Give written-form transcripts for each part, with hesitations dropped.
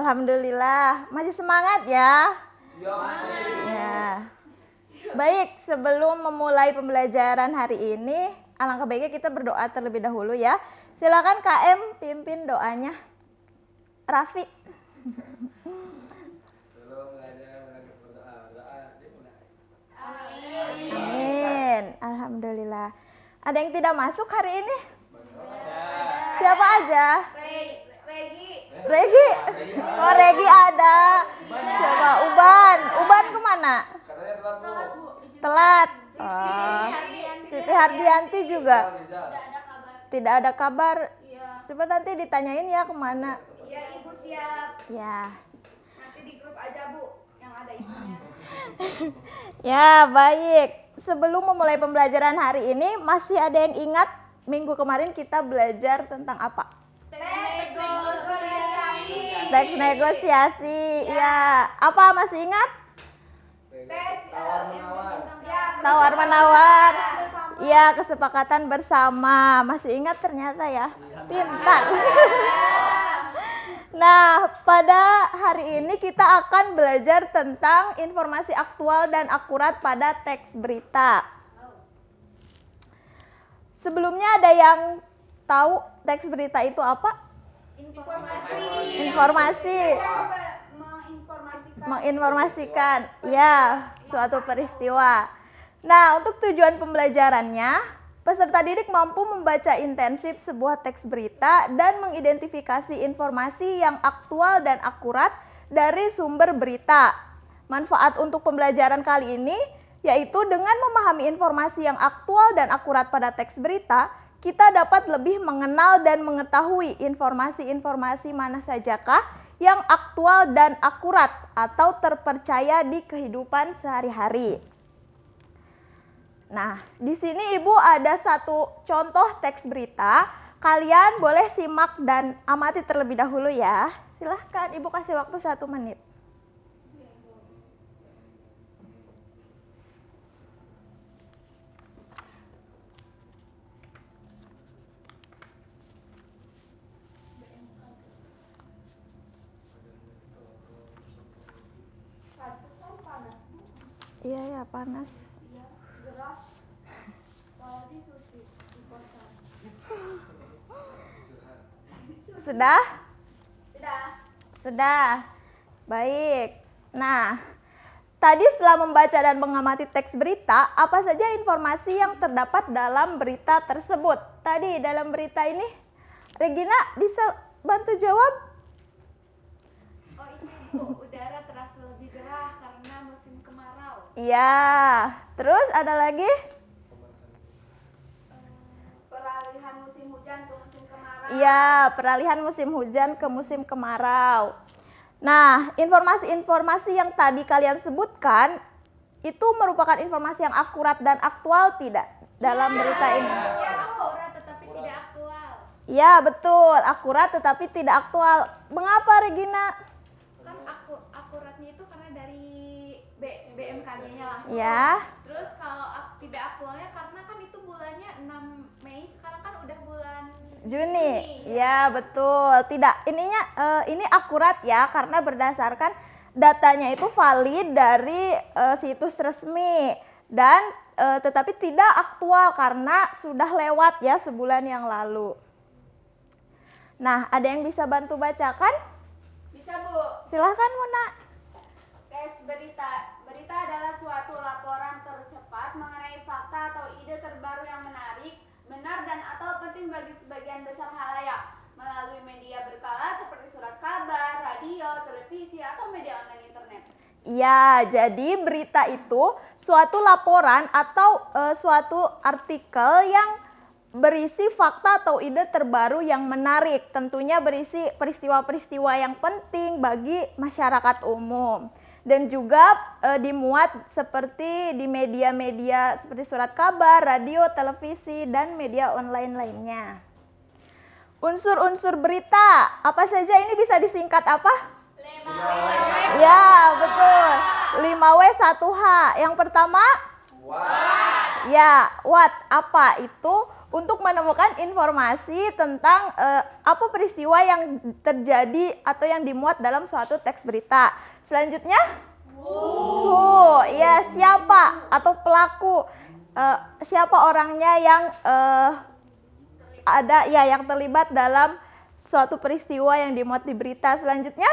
Alhamdulillah. Masih semangat ya? Ya. Baik, sebelum memulai pembelajaran hari ini, alangkah baiknya kita berdoa terlebih dahulu ya. Silakan KM pimpin doanya. Raffi. Amin. Alhamdulillah. Ada yang tidak masuk hari ini? Siapa aja? Regi. Oh, Regi ada. Siapa? Uban kemana? Telat. Oh. Siti Hardianti juga. Tidak ada kabar. Coba nanti ditanyain ya kemana. Iya, Ibu siap. Ya. Nanti di grup aja, Bu, yang ada itunya. Ya, baik. Sebelum memulai pembelajaran hari ini, masih ada yang ingat minggu kemarin kita belajar tentang apa? Teks negosiasi. Ya. Apa masih ingat? Tawar-menawar. Ya, kesepakatan bersama. Masih ingat ternyata ya. Pintar. Nah, pada hari ini kita akan belajar tentang informasi aktual dan akurat pada teks berita. Sebelumnya ada yang tahu teks berita itu apa? Informasi. Menginformasikan. Ya, suatu peristiwa. Nah, untuk tujuan pembelajarannya, peserta didik mampu membaca intensif sebuah teks berita dan mengidentifikasi informasi yang aktual dan akurat dari sumber berita. Manfaat untuk pembelajaran kali ini yaitu dengan memahami informasi yang aktual dan akurat pada teks berita, kita dapat lebih mengenal dan mengetahui informasi-informasi mana sajakah yang aktual dan akurat atau terpercaya di kehidupan sehari-hari. Nah, di sini Ibu ada satu contoh teks berita. Kalian boleh simak dan amati terlebih dahulu ya. Silahkan, Ibu kasih waktu 1 menit. Iya ya, panas. Sudah? Sudah. Baik. Nah, tadi setelah membaca dan mengamati teks berita, apa saja informasi yang terdapat dalam berita tersebut? Tadi dalam berita ini, Regina bisa bantu jawab? Oh, itu Bu, udara terasa lebih gerah karena musim kemarau. Iya. Terus ada lagi? Peralihan musim hujan ke musim kemarau. Iya, peralihan musim hujan ke musim kemarau. Nah, informasi-informasi yang tadi kalian sebutkan itu merupakan informasi yang akurat dan aktual tidak dalam berita ini? Ya, akurat tetapi tidak aktual. Ya, betul. Akurat tetapi tidak aktual. Mengapa, Regina? Kan akuratnya itu karena dari BMKG-nya langsung. Ya. Terus kalau tidak aktualnya karena kan itu bulannya 6 Mei, sekarang kan udah bulan Juni. Ya, betul. Tidak, ini akurat ya karena berdasarkan datanya itu valid dari situs resmi dan tetapi tidak aktual karena sudah lewat ya sebulan yang lalu. Nah, ada yang bisa bantu bacakan? Bisa, Bu. Silahkan, Muna. Teks berita. Berita adalah suatu laporan tercepat mengenai fakta atau ide terbaru yang menarik, benar dan atau penting bagi sebagian besar halayak melalui media berkala seperti surat kabar, radio, televisi, atau media online internet. Ya, jadi berita itu suatu laporan atau suatu artikel yang berisi fakta atau ide terbaru yang menarik, tentunya berisi peristiwa-peristiwa yang penting bagi masyarakat umum. Dan juga dimuat seperti di media-media seperti surat kabar, radio, televisi, dan media online lainnya. Unsur-unsur berita, apa saja ini bisa disingkat apa? 5W. Ya, betul. 5W 1H. Yang pertama? What? Ya, what? Apa itu? untuk menemukan informasi tentang apa peristiwa yang terjadi atau yang dimuat dalam suatu teks berita. Selanjutnya, who, ya siapa atau pelaku, siapa orangnya yang ada ya yang terlibat dalam suatu peristiwa yang dimuat di berita. Selanjutnya,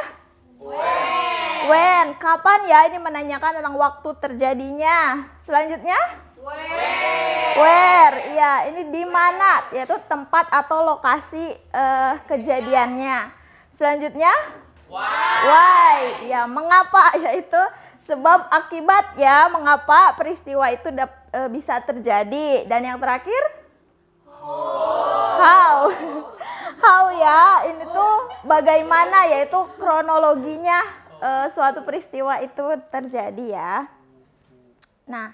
when, kapan ya, ini menanyakan tentang waktu terjadinya. Selanjutnya, where, ya ini di mana, yaitu tempat atau lokasi kejadiannya. Selanjutnya, why, ya mengapa, yaitu sebab akibat ya, mengapa peristiwa itu bisa terjadi. Dan yang terakhir, how. How ya, ini tuh bagaimana, yaitu kronologinya suatu peristiwa itu terjadi ya. Nah,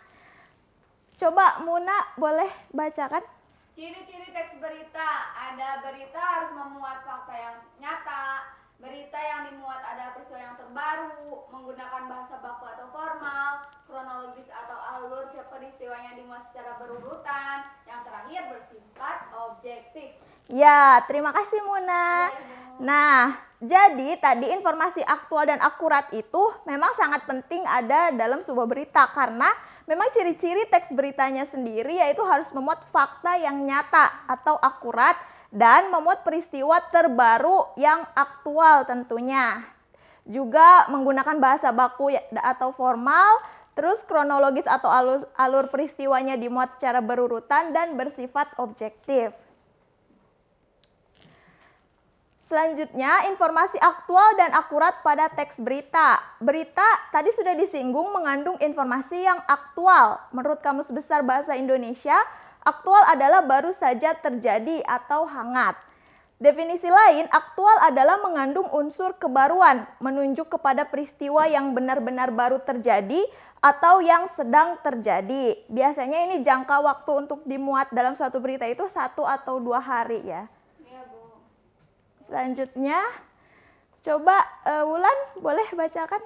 coba Muna boleh bacakan? Ciri-ciri teks berita. Ada berita harus memuat fakta yang nyata, berita yang dimuat ada peristiwa yang terbaru, menggunakan bahasa baku atau formal, kronologis atau alur peristiwanya dimuat secara berurutan, yang terakhir bersifat objektif. Ya, terima kasih Muna. Nah, jadi tadi informasi aktual dan akurat itu memang sangat penting ada dalam sebuah berita karena memang ciri-ciri teks beritanya sendiri yaitu harus memuat fakta yang nyata atau akurat dan memuat peristiwa terbaru yang aktual tentunya. Juga menggunakan bahasa baku atau formal, terus kronologis atau alur peristiwanya dimuat secara berurutan dan bersifat objektif. Selanjutnya, informasi aktual dan akurat pada teks berita. Berita tadi sudah disinggung mengandung informasi yang aktual. Menurut Kamus Besar Bahasa Indonesia, aktual adalah baru saja terjadi atau hangat. Definisi lain, aktual adalah mengandung unsur kebaruan, menunjuk kepada peristiwa yang benar-benar baru terjadi atau yang sedang terjadi. Biasanya ini jangka waktu untuk dimuat dalam suatu berita itu 1 atau 2 hari ya. Selanjutnya, coba Wulan boleh bacakan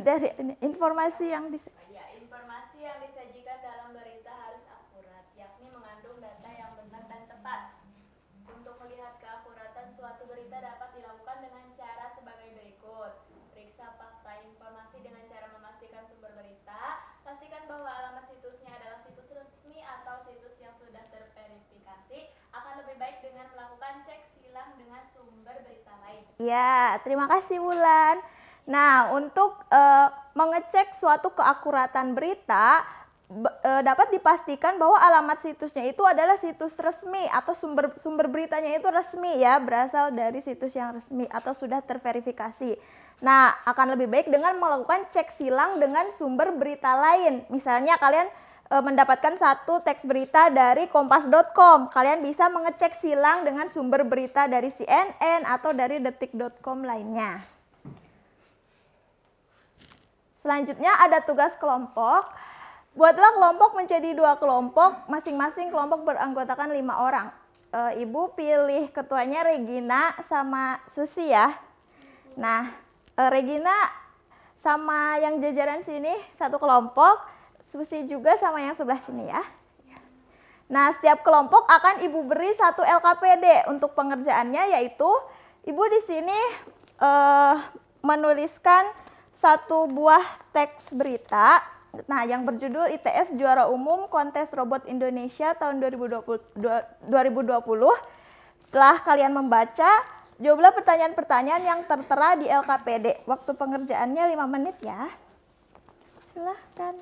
dari informasi yang disajikan. Ya, informasi yang disajikan dalam berita harus akurat, yakni mengandung data yang benar dan tepat. Untuk melihat keakuratan suatu berita dapat dilakukan dengan cara sebagai berikut. Periksa fakta informasi dengan cara memastikan sumber berita. Pastikan bahwa alamat situsnya adalah situs resmi atau situs yang sudah terverifikasi. Akan lebih baik dengan melakukan cek silang dengan sumber berita lain. Ya, terima kasih Wulan. Nah, untuk mengecek suatu keakuratan berita, dapat dipastikan bahwa alamat situsnya itu adalah situs resmi atau sumber beritanya itu resmi ya, berasal dari situs yang resmi atau sudah terverifikasi. Nah, akan lebih baik dengan melakukan cek silang dengan sumber berita lain. Misalnya kalian mendapatkan satu teks berita dari kompas.com, kalian bisa mengecek silang dengan sumber berita dari CNN atau dari detik.com lainnya. Selanjutnya ada tugas kelompok. Buatlah kelompok menjadi 2 kelompok, masing-masing kelompok beranggotakan 5 orang. Ibu pilih ketuanya Regina sama Susi ya. Nah, Regina sama yang jajaran sini satu kelompok, Susi juga sama yang sebelah sini ya. Nah, setiap kelompok akan Ibu beri 1 LKPD untuk pengerjaannya, yaitu Ibu di sini menuliskan 1 buah teks berita. Nah, yang berjudul ITS Juara Umum Kontes Robot Indonesia tahun 2020. Setelah kalian membaca, jawablah pertanyaan-pertanyaan yang tertera di LKPD. Waktu pengerjaannya 5 menit ya. Silahkan.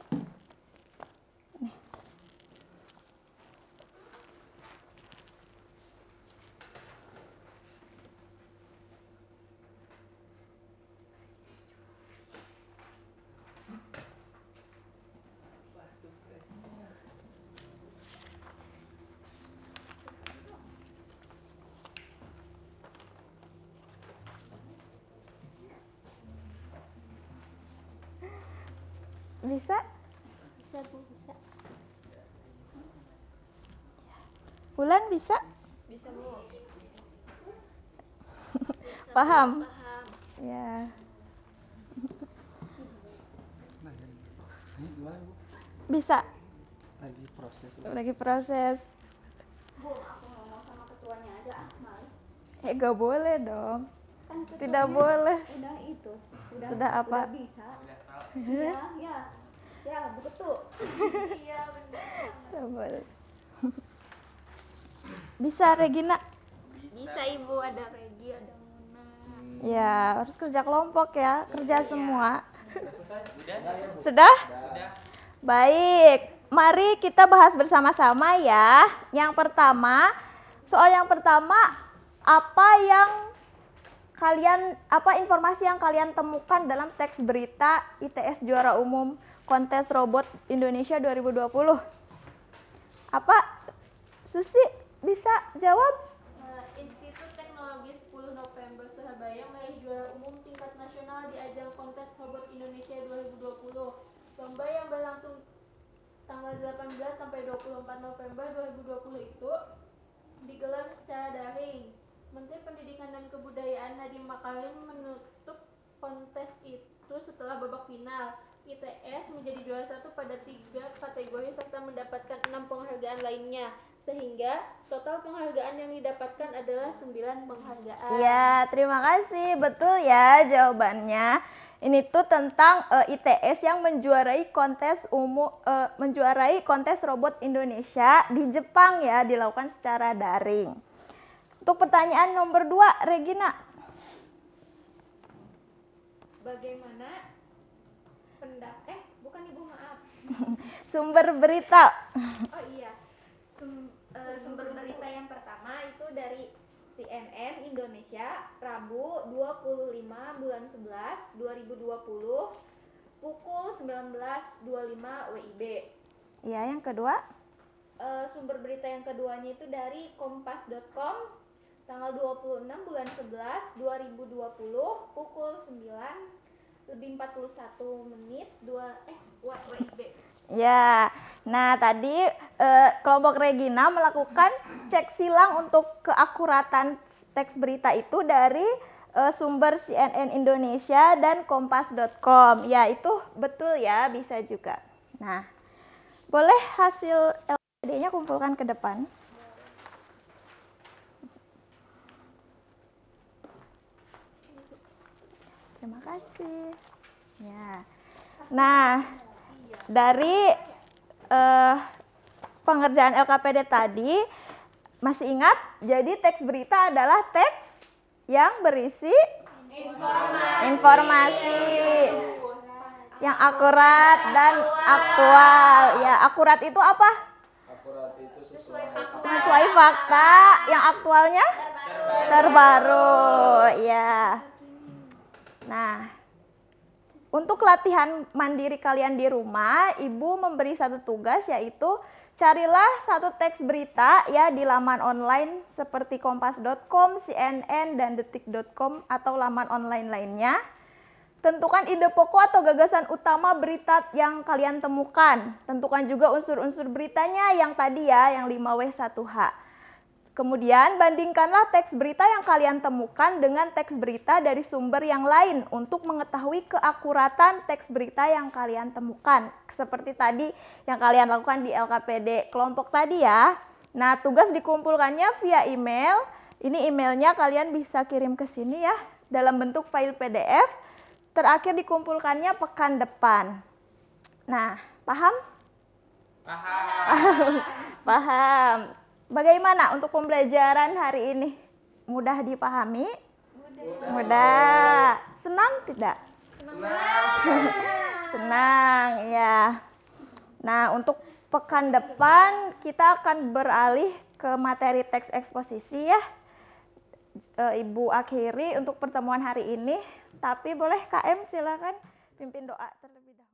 Bisa? Bisa Bu, bisa. Wulan bisa? Bisa Bu. Paham? Paham. Ya. Bisa. Lagi proses. Bu, aku ngomong sama ketuanya aja, males. Gak boleh dong. Kan ketuanya Tidak boleh. Udah itu. Sudah apa? Udah bisa. Ya, Bu Ketu. Iya, benar. Tidak boleh. Bisa Regina? Bisa Ibu, ada Regi, ada Muna. Ya, harus kerja kelompok ya, kerja semua. Udah? Sudah? Udah. Baik, mari kita bahas bersama-sama ya. Yang pertama, soal yang pertama, apa informasi yang kalian temukan dalam teks berita ITS Juara Umum Kontes Robot Indonesia 2020? Apa? Susi bisa jawab? Institut Teknologi 10 November Surabaya meraih juara umum tingkat nasional di ajang kontes robot Indonesia 2020. Lomba yang berlangsung tanggal 18 sampai 24 November 2020 itu digelar secara daring. Menteri Pendidikan dan Kebudayaan Nadiem Makarim menutup kontes itu setelah babak final. ITS menjadi juara 1 pada 3 kategori serta mendapatkan 6 penghargaan lainnya. Sehingga total penghargaan yang didapatkan adalah 9 penghargaan. Ya, terima kasih. Betul ya jawabannya. Ini tuh tentang ITS yang menjuarai kontes robot Indonesia di Jepang ya, dilakukan secara daring. Untuk pertanyaan nomor 2, Regina. Bagaimana bukan Ibu, maaf. Sumber berita. Oh iya. Sumber berita yang pertama itu dari CNN Indonesia, Rabu 25 bulan 11 2020 pukul 19.25 WIB. Ya, yang kedua. Sumber berita yang keduanya itu dari kompas.com tanggal 26 bulan 11 2020 pukul 9:41 WIB. Ya, nah tadi kelompok Regina melakukan cek silang untuk keakuratan teks berita itu dari sumber CNN Indonesia dan kompas.com. Ya, itu betul ya, bisa juga. Nah, boleh hasil LPD-nya kumpulkan ke depan. Terima kasih. Ya. Nah, dari pengerjaan LKPD tadi, masih ingat? Jadi teks berita adalah teks yang berisi informasi yang akurat dan aktual. Ya, akurat itu apa? Akurat itu Sesuai fakta, yang aktualnya terbaru. Ya. Nah, untuk latihan mandiri kalian di rumah, Ibu memberi satu tugas, yaitu carilah satu teks berita ya di laman online seperti kompas.com, CNN, dan detik.com atau laman online lainnya. Tentukan ide pokok atau gagasan utama berita yang kalian temukan. Tentukan juga unsur-unsur beritanya yang tadi ya, yang 5W1H. Kemudian bandingkanlah teks berita yang kalian temukan dengan teks berita dari sumber yang lain untuk mengetahui keakuratan teks berita yang kalian temukan. Seperti tadi yang kalian lakukan di LKPD kelompok tadi ya. Nah, tugas dikumpulkannya via email. Ini emailnya kalian bisa kirim ke sini ya dalam bentuk file PDF. Terakhir dikumpulkannya pekan depan. Nah, paham? Paham. Bagaimana untuk pembelajaran hari ini? Mudah dipahami? Mudah. Senang tidak? Senang, ya. Nah, untuk pekan depan kita akan beralih ke materi teks eksposisi ya. Ibu akhiri untuk pertemuan hari ini. Tapi boleh KM silakan pimpin doa terlebih dahulu.